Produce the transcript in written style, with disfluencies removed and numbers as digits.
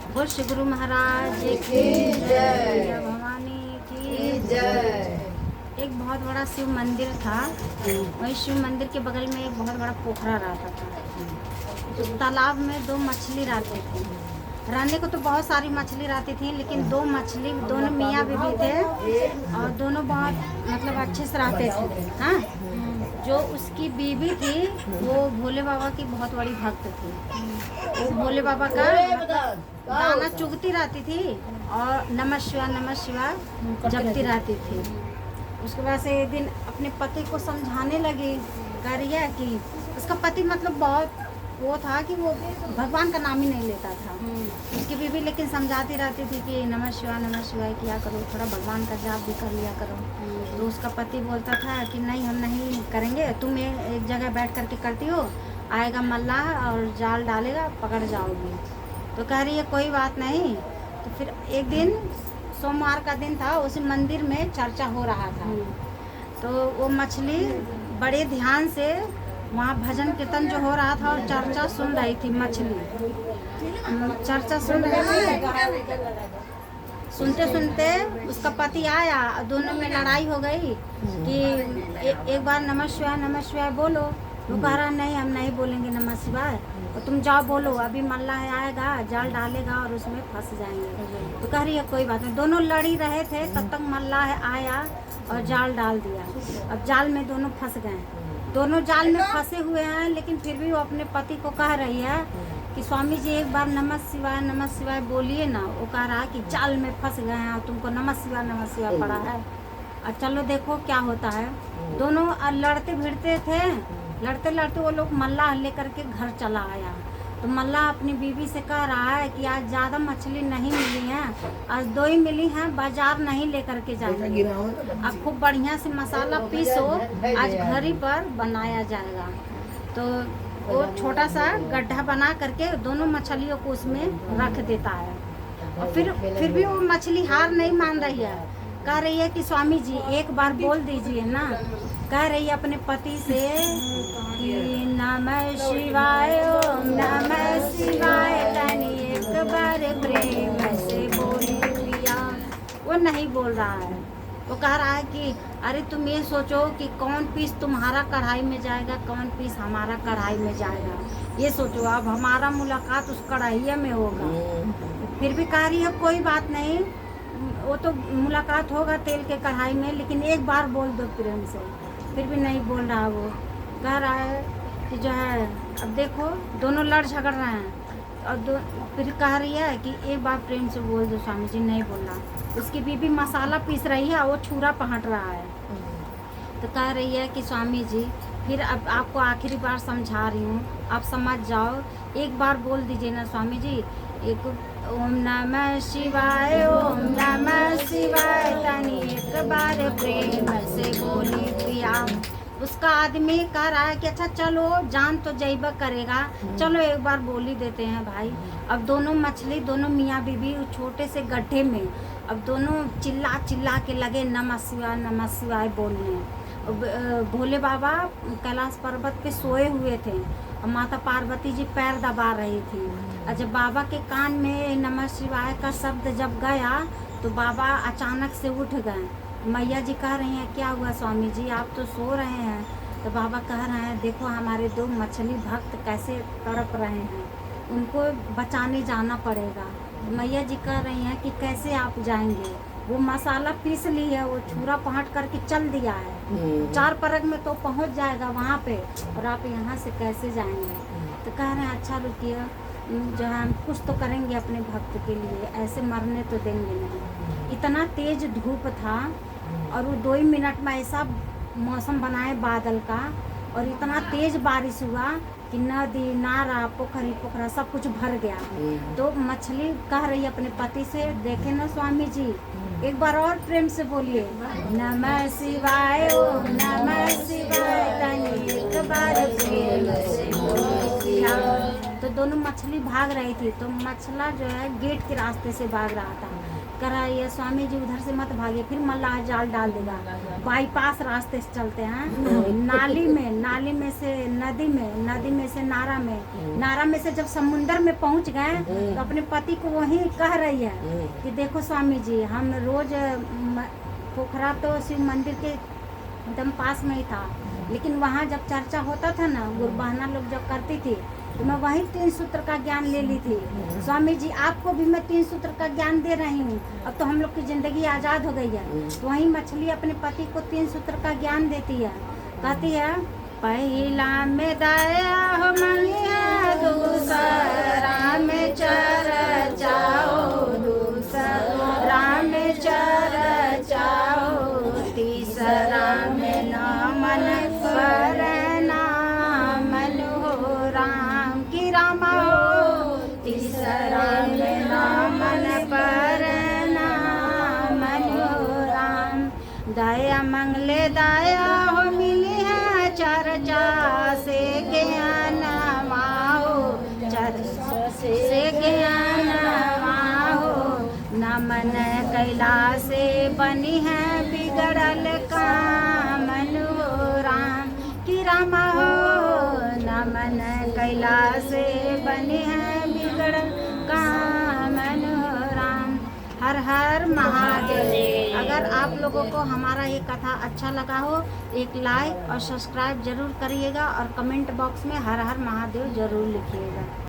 बोल श्री गुरु महाराज की जय, भवानी की जय। एक बहुत बड़ा शिव मंदिर था। वही शिव मंदिर के बगल में एक बहुत बड़ा पोखरा रहता था। उस तालाब में दो मछली रहते थे। रहने को तो बहुत सारी मछली रहती थी, लेकिन दो मछली, दोनों मियाँ बीवी थे और दोनों बहुत मतलब अच्छे से रहते थे। हाँ, जो उसकी बीवी थी वो भोले बाबा की बहुत बड़ी भक्त थी। वो भोले बाबा का गाना चुगती रहती थी और नमः शिवाय जपती रहती थी। उसके बाद से एक दिन अपने पति को समझाने लगी, कह रही है कि उसका पति मतलब बहुत वो था कि वो भगवान का नाम ही नहीं लेता था। उसकी बीवी लेकिन समझाती रहती थी कि नमः शिवाय किया करो, थोड़ा भगवान का जाप भी कर लिया करो। तो उसका पति बोलता था कि नहीं, हम नहीं करेंगे, तुम एक जगह बैठ करके करती हो, आएगा मल्लाह और जाल डालेगा, पकड़ जाओगी। तो कह रही है कोई बात नहीं। तो फिर एक दिन सोमवार का दिन था, उस मंदिर में चर्चा हो रहा था। तो वो मछली बड़े ध्यान से वहाँ भजन कीर्तन जो हो रहा था और चर्चा सुन रही थी। मछली चर्चा सुन रही थी। सुनते सुनते उसका पति आया, दोनों में लड़ाई हो गई कि एक बार नमः शिवाय बोलो। वो कह रहा नहीं, हम नहीं बोलेंगे नमः शिवाय, और तुम जाओ बोलो, अभी मल्लाह आएगा, जाल डालेगा और उसमें फंस जाएंगे। तो कह रही है कोई बात नहीं। दोनों लड़ी रहे थे, तब तक मल्लाह आया और जाल डाल दिया। अब जाल में दोनों फंस गए। दोनों जाल में फंसे हुए हैं, लेकिन फिर भी वो अपने पति को कह रही है कि स्वामी जी एक बार नमः शिवाय बोलिए ना। वो कह रहा है कि जाल में फंस गए हैं और तुमको नमः शिवाय पड़ा है, और चलो देखो क्या होता है। दोनों लड़ते भिड़ते थे। लड़ते लड़ते वो लोग मल्लाह लेकर के घर चला आया। तो मल्लाह अपनी बीवी से कह रहा है कि आज ज़्यादा मछली नहीं मिली है, आज दो ही मिली हैं, बाजार नहीं लेकर के जाएंगे। अब खूब बढ़िया से मसाला पीसो, आज घर ही पर बनाया जाएगा। तो वो छोटा सा गड्ढा बना करके दोनों मछलियों को उसमें रख देता है। और फिर भी वो मछली हार नहीं मान रही है। कह रही है कि स्वामी जी एक बार बोल दीजिए ना। कह रही है अपने पति से कि नमः शिवाय ओम नमः शिवाय, तनी एक बार प्रेम से बोली प्रिया। वो नहीं बोल रहा है। वो कह रहा है कि अरे तुम ये सोचो कि कौन पीस तुम्हारा कढ़ाई में जाएगा, कौन पीस हमारा कढ़ाई में जाएगा, ये सोचो। अब हमारा मुलाकात उस कढ़ाई में होगा। फिर भी कह रही है कोई बात नहीं, वो तो मुलाकात होगा तेल के कढ़ाई में, लेकिन एक बार बोल दो प्रेम से। फिर भी नहीं बोल रहा। वो कह रहा है कि जो है अब देखो दोनों लड़ झगड़ रहे हैं। और फिर कह रही है कि एक बार प्रेम से बोल दो स्वामी जी। नहीं बोल रहा। उसकी बीबी मसाला पीस रही है, वो छुरा पहट रहा है। तो कह रही है कि स्वामी जी फिर अब आपको आखिरी बार समझा रही हूँ, आप समझ जाओ, एक बार बोल दीजिए ना स्वामी जी। एक ओम नमः शिवाय ओम नमः शिवाय, तनी एक बार प्रेम से बोली प्रिया। उसका आदमी कह रहा है कि अच्छा चलो, जान तो जैब करेगा, चलो एक बार बोल ही देते हैं भाई। अब दोनों मछली, दोनों मियाँ बीवी उस छोटे से गड्ढे में, अब दोनों चिल्ला चिल्ला के लगे नमः शिवाय बोलने। भोले बाबा कैलाश पर्वत पे सोए हुए थे और माता पार्वती जी पैर दबा रही थी। और जब बाबा के कान में नमः शिवाय का शब्द जब गया तो बाबा अचानक से उठ गए। मैया जी कह रही हैं क्या हुआ स्वामी जी, आप तो सो रहे हैं। तो बाबा कह रहे हैं देखो हमारे दो मछली भक्त कैसे तड़प रहे हैं, उनको बचाने जाना पड़ेगा। मैया जी कह रही हैं कि कैसे आप जाएंगे, वो मसाला पीस ली है, वो छुरा पहट करके चल दिया है, 4 परग में तो पहुंच जाएगा वहाँ पे, और आप यहाँ से कैसे जाएंगे। तो कह रहे हैं अच्छा रुकिए, जो है हम कुछ तो करेंगे अपने भक्त के लिए, ऐसे मरने तो देंगे नहीं। इतना तेज धूप था और वो 2 ही मिनट में ऐसा मौसम बनाए बादल का, और इतना तेज बारिश हुआ कि नदी नारा पोखरा सब कुछ भर गया। तो मछली कह रही अपने पति से देखे ना स्वामी जी, एक बार और प्रेम से बोलिए नमः शिवाय ओम नमः शिवाय, तनी एक बार प्रेम से बोलिए। तो दोनों मछली भाग रही थी। तो मछला जो है गेट के रास्ते से भाग रहा था, करा ये स्वामी जी उधर से मत भागिए, फिर मल्लाह जाल डाल देगा। बाईपास रास्ते से चलते हैं, नाली में से नदी में से नारा में से जब समुंदर में पहुंच गए तो अपने पति को वहीं कह रही है कि देखो स्वामी जी, हम रोज पोखरा तो शिव मंदिर के एकदम पास में ही था, लेकिन वहाँ जब चर्चा होता था ना, गुरबहना लोग जब करती थी तो मैं वही 3 सूत्र का ज्ञान ले ली थी। स्वामी जी आपको भी मैं 3 सूत्र का ज्ञान दे रही हूँ, अब तो हम लोग की ज़िंदगी आज़ाद हो गई है। तो वही मछली अपने पति को 3 सूत्र का ज्ञान देती है, कहती है पहला में दया हो मंगिया, दूसरा में चर्चाओ, दूसरा में चर्चाओ, तीसरा में नामन पर नामन हो राम की रामा हो, तीसरा में नामन पर नामन हो राम। दया मंगले दया हो मिली है चर्चा से ज्ञान माओ, चर्चा से ज्ञान माओ, नमन कैला से बनी है बिगड़ल कामन हो राम की रामा हो, नमन कैला से बनी है बिगड़ल कामन हो राम। हर हर महादेव। अगर आप लोगों को हमारा ये कथा अच्छा लगा हो, एक लाइक और सब्सक्राइब जरूर करिएगा और कमेंट बॉक्स में हर हर महादेव जरूर लिखिएगा।